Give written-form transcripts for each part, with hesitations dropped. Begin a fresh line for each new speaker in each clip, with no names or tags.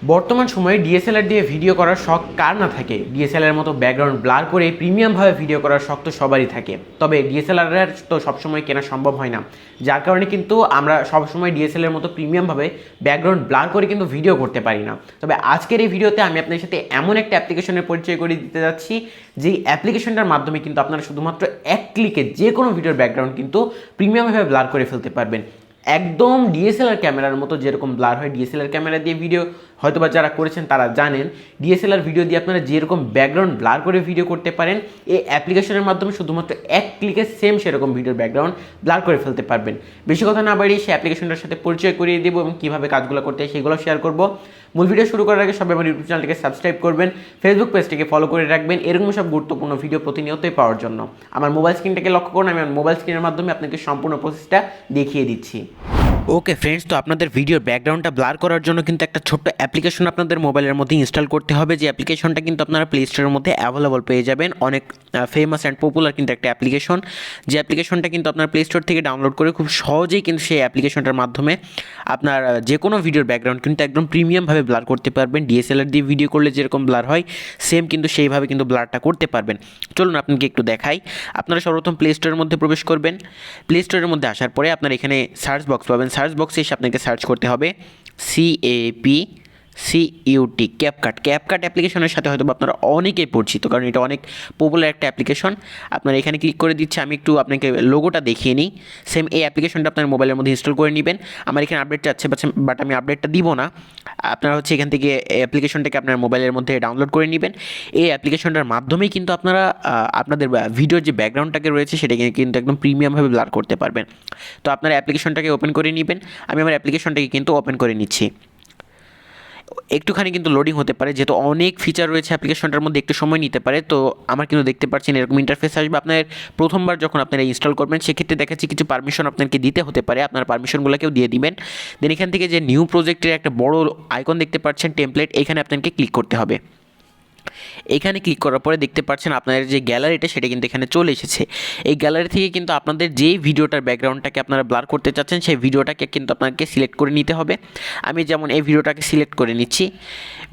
বর্তমান সময়ে ডিএসএলআর দিয়ে ভিডিও করার শখ কার না থাকে। ডিএসএলআর মতো ব্যাকগ্রাউন্ড ব্লার করে প্রিমিয়ামভাবে ভিডিও করার শখ তো সবারই থাকে, তবে ডিএসএলআর তো সবসময় কেনা সম্ভব হয় না, যার কারণে কিন্তু আমরা সবসময় ডিএসএলআর মতো প্রিমিয়ামভাবে ব্যাকগ্রাউন্ড ব্লার করে কিন্তু ভিডিও করতে পারি না। তবে আজকের এই ভিডিওতে আমি আপনাদের সাথে এমন একটা অ্যাপ্লিকেশনের পরিচয় করে দিতে যাচ্ছি, যেই অ্যাপ্লিকেশনটার মাধ্যমে কিন্তু আপনারা শুধুমাত্র এক ক্লিকে যে কোনো ভিডিওর ব্যাকগ্রাউন্ড কিন্তু প্রিমিয়ামভাবে ব্লার করে ফেলতে পারবেন। একদম ডিএসএলআর ক্যামেরার মতো যেরকম ব্লার হয়, ডিএসএলআর ক্যামেরা দিয়ে ভিডিও হয়তোবা যারা করেছেন তারা জানেন, ডিএসএলআর ভিডিও দিয়ে আপনারা যেরকম ব্যাকগ্রাউন্ড ব্লার করে ভিডিও করতে পারেন, এই অ্যাপ্লিকেশনের মাধ্যমে শুধুমাত্র এক ক্লিকে সেম সেরকম ভিডিওর ব্যাকগ্রাউন্ড ব্লার করে ফেলতে পারবেন। বেশি কথা না বাড়িয়ে সেই অ্যাপ্লিকেশনটার সাথে পরিচয় করিয়ে দেবো এবং কীভাবে কাজগুলো করতে হয় সেগুলো শেয়ার করবো। মূল ভিডিও শুরু করার আগে সবাই আমার ইউটিউব চ্যানেলটিকে সাবস্ক্রাইব করবেন, ফেসবুক পেজটিকে ফলো করে রাখবেন এরকম সব গুরুত্বপূর্ণ ভিডিও প্রতিনিয়তই পাওয়ার জন্য। আমার মোবাইল স্ক্রিনটাকে লক্ষ্য করুন, আমি আমার মোবাইল স্ক্রিনের মাধ্যমে আপনাকে সম্পূর্ণ প্রসেসটা দেখিয়ে দিচ্ছি। ওকে ফ্রেন্ডস, তো আপনাদের ভিডিওর ব্যাকগ্রাউন্ডটা ব্লার করার জন্য কিন্তু একটা ছোট্ট অ্যাপ্লিকেশন আপনাদের মোবাইলের মধ্যে ইনস্টল করতে হবে, যে অ্যাপ্লিকেশনটা কিন্তু আপনারা প্লে স্টোরের মধ্যে অ্যাভেলেবল পেয়ে যাবেন। অনেক ফেমাস অ্যান্ড পপুলার কিন্তু একটা অ্যাপ্লিকেশন, যে অ্যাপ্লিকেশনটা কিন্তু আপনার প্লে স্টোর থেকে ডাউনলোড করে খুব সহজেই কিন্তু সেই অ্যাপ্লিকেশনটার মাধ্যমে আপনার যে কোনো ভিডিওর ব্যাকগ্রাউন্ড কিন্তু একদম প্রিমিয়ামভাবে ব্লার করতে পারবেন। ডিএসএলআর দিয়ে ভিডিও করলে যেরকম ব্লার হয় সেম কিন্তু সেইভাবে কিন্তু ব্লারটা করতে পারবেন। চলুন আপনাকে একটু দেখাই। আপনারা সর্বপ্রথম প্লে স্টোরের মধ্যে প্রবেশ করবেন। প্লে স্টোরের মধ্যে আসার পরে আপনার এখানে সার্চ বক্স পাবেন, সার্চ বক্সে এসে আপনাকে সার্চ করতে হবে CAPCUT ক্যাপকাট অ্যাপ্লিকেশনের সাথে হয়তো আপনারা অনেকেই পরিচিত, কারণ এটা অনেক পপুলার একটা অ্যাপ্লিকেশন। আপনারা এখানে ক্লিক করে দিচ্ছে, আমি একটু আপনাকে লোগোটা দেখিয়ে নিই। সেম এই অ্যাপ্লিকেশনটা আপনার মোবাইলের মধ্যে ইনস্টল করে নেবেন। আমার এখানে আপডেট চাচ্ছে, বাট আমি আপডেটটা দিব না। আপনারা হচ্ছে এখান থেকে অ্যাপ্লিকেশনটাকে আপনার মোবাইলের মধ্যে ডাউনলোড করে নেবেন। এই অ্যাপ্লিকেশনটার মাধ্যমেই কিন্তু আপনারা আপনাদের ভিডিওর যে ব্যাকগ্রাউন্ডটাকে রয়েছে সেটাকে কিন্তু একদম প্রিমিয়ামভাবে ব্লার করতে পারবেন। তো আপনারা অ্যাপ্লিকেশনটাকে ওপেন করে নেবেন। আমি আমার অ্যাপ্লিকেশনটাকে কিন্তু ওপেন করে নিচ্ছি। একটুখানি কিন্তু লোডিং হতে পারে, যেহেতু অনেক ফিচার রয়েছে অ্যাপ্লিকেশনটার মধ্যে, একটু সময় নিতে পারে। তো আমার কিন্তু দেখতে পাচ্ছেন এরকম ইন্টারফেস আসবে। আপনার প্রথমবার যখন আপনারা ইনস্টল করবেন সেক্ষেত্রে দেখাচ্ছি কিছু পারমিশন আপনাকে দিতে হতে পারে, আপনার পারমিশনগুলোকেও দিয়ে দিবেন। দেন এখান থেকে যে নিউ প্রজেক্টের একটা বড় আইকন দেখতে পাচ্ছেন টেমপ্লেট, এখানে আপনাকে ক্লিক করতে হবে। এখানে ক্লিক করার পরে দেখতে পাচ্ছেন আপনাদের যে গ্যালারিটা সেটা কিন্তু এখানে চলে এসেছে। এই গ্যালারি থেকে কিন্তু আপনাদের যেই ভিডিওটার ব্যাকগ্রাউন্ডটাকে আপনারা ব্লার করতে চাচ্ছেন সেই ভিডিওটাকে কিন্তু আপনাকে সিলেক্ট করে নিতে হবে। আমি যেমন এই ভিডিওটাকে সিলেক্ট করে নিচ্ছি।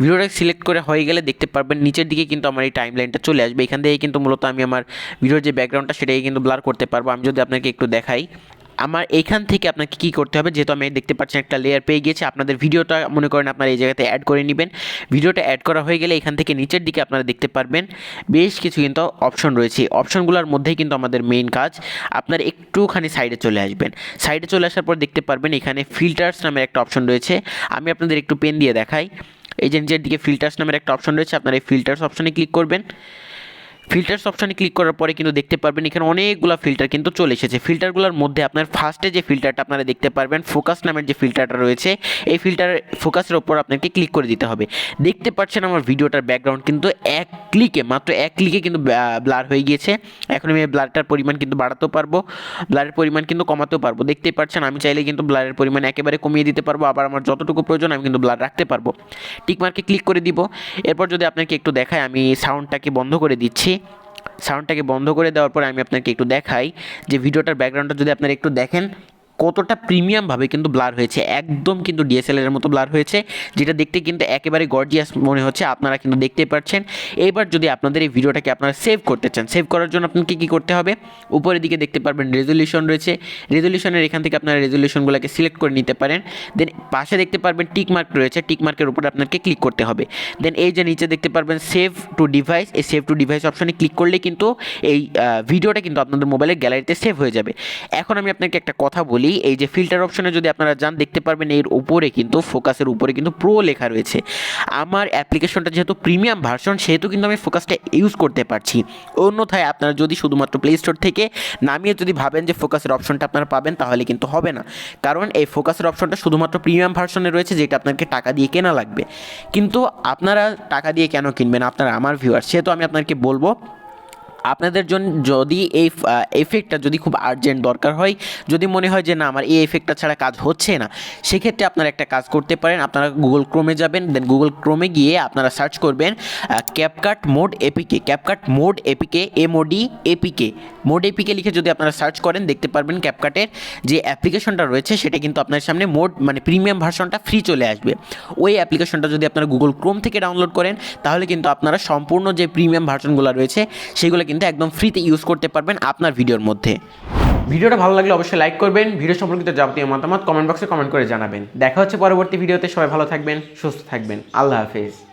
ভিডিওটাকে সিলেক্ট করে হয়ে গেলে দেখতে পারবেন নিচের দিকে কিন্তু আমার এই টাইমলাইনটা চলে আসবে। এখান থেকে কিন্তু মূলত আমি আমার ভিডিওর যে ব্যাকগ্রাউন্ডটা সেটাকে কিন্তু ব্লার করতে পারবো। আমি যদি আপনাকে একটু দেখাই, আমার এইখান থেকে আপনাকে কী করতে হবে, যেহেতু আমি দেখতে পাচ্ছেন একটা লেয়ার পেয়ে গিয়েছে, আপনাদের ভিডিওটা মনে করেন আপনারা এই জায়গাতে অ্যাড করে নেবেন। ভিডিওটা অ্যাড করা হয়ে গেলে এখান থেকে নিচের দিকে আপনারা দেখতে পারবেন বেশ কিছু কিন্তু অপশন রয়েছে। অপশনগুলোর মধ্যেই কিন্তু আমাদের মেইন কাজ। আপনার একটুখানি সাইডে চলে আসবেন। সাইডে চলে আসার পর দেখতে পারবেন এখানে ফিল্টার্স নামের একটা অপশন রয়েছে। আমি আপনাদের একটু পেন দিয়ে দেখাই। এই যে নিচের দিকে ফিল্টার্স নামের একটা অপশন রয়েছে, আপনারা এই ফিল্টার্স অপশনে ক্লিক করবেন। ফিল্টার্স অপশানে ক্লিক করার পরে কিন্তু দেখতে পারবেন এখানে অনেকগুলো ফিল্টার কিন্তু চলে এসেছে। ফিল্টারগুলোর মধ্যে আপনার ফার্স্টে যে ফিল্টারটা আপনারা দেখতে পারবেন, ফোকাস নামের যে ফিল্টারটা রয়েছে, এই ফিল্টার ফোকাসের ওপর আপনাকে ক্লিক করে দিতে হবে। দেখতে পাচ্ছেন আমার ভিডিওটার ব্যাকগ্রাউন্ড কিন্তু মাত্র এক ক্লিকে কিন্তু ব্লার হয়ে গিয়েছে। এখন আমি ব্লারটার পরিমাণ কিন্তু বাড়াতেও পারবো, ব্লারের পরিমাণ কিন্তু কমাতেও পারবো। দেখতে পাচ্ছেন আমি চাইলে কিন্তু ব্লারের পরিমাণ একেবারে কমিয়ে দিতে পারবো, আবার আমার যতটুকু প্রয়োজন আমি কিন্তু ব্লার রাখতে পারবো। টিকমার্কে ক্লিক করে দিব। এরপর যদি আপনাকে একটু দেখায়, আমি সাউন্ডটাকে বন্ধ করে দিচ্ছি। সাউন্ডটাকে বন্ধ করে দেওয়ার পরে আমি আপনাকে একটু দেখাই যে ভিডিওটার ব্যাকগ্রাউন্ডটা যদি আপনারা একটু দেখেন কতটা প্রিমিয়ামভাবে কিন্তু ব্লার হয়েছে, একদম কিন্তু ডিএসএলআর মতো ব্লার হয়েছে, যেটা দেখতে কিন্তু একেবারে গর্জিয়াস মনে হচ্ছে। আপনারা কিন্তু দেখতেই পাচ্ছেন। এবার যদি আপনাদের এই ভিডিওটাকে আপনারা সেভ করতে চান, সেভ করার জন্য আপনাকে কী করতে হবে, উপরের দিকে দেখতে পারবেন রেজলিউশন রয়েছে। রেজলিউশনের এখান থেকে আপনারা রেজলিউশনগুলোকে সিলেক্ট করে নিতে পারেন। দেন পাশে দেখতে পারবেন টিকমার্ক রয়েছে, টিকমার্কের উপরে আপনাকে ক্লিক করতে হবে। দেন এই যে নিচে দেখতে পারবেন সেভ টু ডিভাইস, এই সেভ টু ডিভাইস অপশনে ক্লিক করলে কিন্তু এই ভিডিওটা কিন্তু আপনাদের মোবাইলের গ্যালারিতে সেভ হয়ে যাবে। এখন আমি আপনাকে একটা কথা বলি, এই যে ফিল্টার অপশনে যদি আপনারা যান দেখতে পারবেন এর উপরে কিন্তু ফোকাসের উপরে কিন্তু প্রো লেখা রয়েছে। আমার অ্যাপ্লিকেশনটা যেহেতু প্রিমিয়াম ভার্সন সেহেতু কিন্তু আমি ফোকাসটা ইউজ করতে পারছি। অন্যথায় আপনারা যদি শুধুমাত্র প্লে স্টোর থেকে নামিয়ে যদি ভাবেন যে ফোকাসের অপশনটা আপনারা পাবেন তাহলে কিন্তু হবে না, কারণ এই ফোকাসের অপশনটা শুধুমাত্র প্রিমিয়াম ভার্সনে রয়েছে, যেটা আপনাকে টাকা দিয়ে কেনা লাগবে। কিন্তু আপনারা টাকা দিয়ে কেন কিনবেন, আপনারা আমার ভিউয়ার, সেহেতু আমি আপনাকে বলবো আপনাদের জন্য যদি এই এফেক্টটা যদি খুব আর্জেন্ট দরকার হয়, যদি মনে হয় যে না আমার এই এফেক্টটা ছাড়া কাজ হচ্ছে না, সেক্ষেত্রে আপনারা একটা কাজ করতে পারেন। আপনারা গুগল ক্রোমে যাবেন, দেন গুগল ক্রোমে গিয়ে আপনারা সার্চ করবেন CapCut mode APK, CapCut mode APK, MOD APK, mode APK লিখে যদি আপনারা সার্চ করেন দেখতে পারবেন ক্যাপকাটের যে অ্যাপ্লিকেশনটা রয়েছে সেটা কিন্তু আপনার সামনে মোড মানে প্রিমিয়াম ভার্সনটা ফ্রি চলে আসবে। ওই অ্যাপ্লিকেশনটা যদি আপনারা গুগল ক্রোম থেকে ডাউনলোড করেন তাহলে কিন্তু আপনারা সম্পূর্ণ যে প্রিমিয়াম ভার্সনগুলো রয়েছে সেগুলো কিন্তু একদম ফ্রিতে ইউজ করতে পারবেন আপনার ভিডিওর মধ্যে। ভিডিওটা ভালো লাগলে অবশ্যই লাইক করবেন, ভিডিও সম্পর্কিত যাবতীয় মতামত কমেন্ট বক্সে কমেন্ট করে জানাবেন। দেখা হচ্ছে পরবর্তী ভিডিওতে, সবাই ভালো থাকবেন, সুস্থ থাকবেন, আল্লাহ হাফেজ।